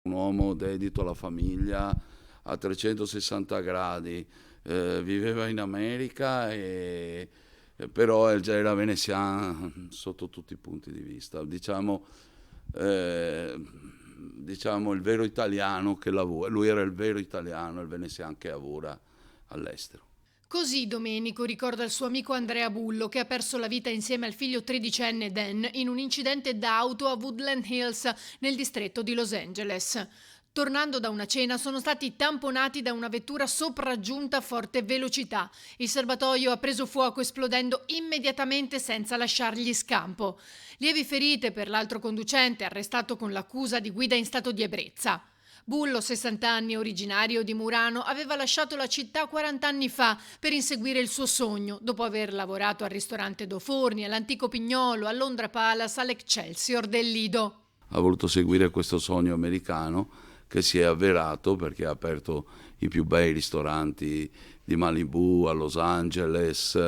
Un uomo dedito alla famiglia a 360 gradi, viveva in America però già era veneziano sotto tutti i punti di vista. Eh, diciamo il vero italiano che lavora, lui era il vero italiano, il veneziano che lavora all'estero. Così Domenico ricorda il suo amico Andrea Bullo, che ha perso la vita insieme al figlio tredicenne Dan in un incidente d'auto a Woodland Hills, nel distretto di Los Angeles. Tornando da una cena sono stati tamponati da una vettura sopraggiunta a forte velocità. Il serbatoio ha preso fuoco esplodendo immediatamente senza lasciargli scampo. Lievi ferite per l'altro conducente, arrestato con l'accusa di guida in stato di ebbrezza. Bullo, 60 anni, originario di Murano, aveva lasciato la città 40 anni fa per inseguire il suo sogno, dopo aver lavorato al ristorante Do Forni, all'Antico Pignolo, a Londra Palace, all'Excelsior del Lido. Ha voluto seguire questo sogno americano che si è avverato perché ha aperto i più bei ristoranti di Malibu a Los Angeles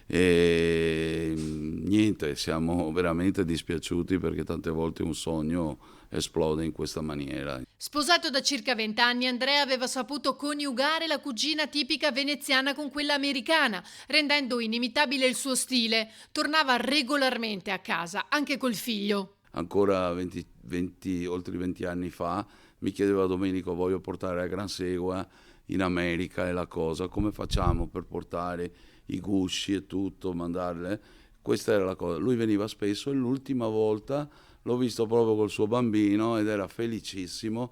e niente, siamo veramente dispiaciuti perché tante volte un sogno esplode in questa maniera. Sposato da circa 20 anni, Andrea aveva saputo coniugare la cucina tipica veneziana con quella americana, rendendo inimitabile il suo stile. Tornava regolarmente a casa, anche col figlio. Ancora oltre 20 anni fa mi chiedeva Domenico, voglio portare a Gran Segua in America e la cosa, come facciamo per portare i gusci e tutto, mandarle? Questa era la cosa. Lui veniva spesso e l'ultima volta l'ho visto proprio col suo bambino ed era felicissimo,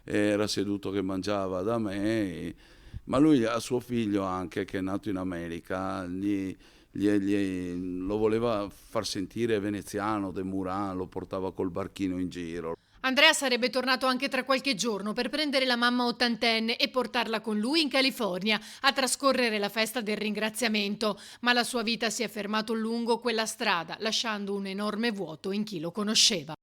era seduto che mangiava da me, ma lui ha suo figlio anche che è nato in America, lo voleva far sentire veneziano, de Muran, lo portava col barchino in giro. Andrea sarebbe tornato anche tra qualche giorno per prendere la mamma ottantenne e portarla con lui in California a trascorrere la festa del ringraziamento, ma la sua vita si è fermata lungo quella strada, lasciando un enorme vuoto in chi lo conosceva.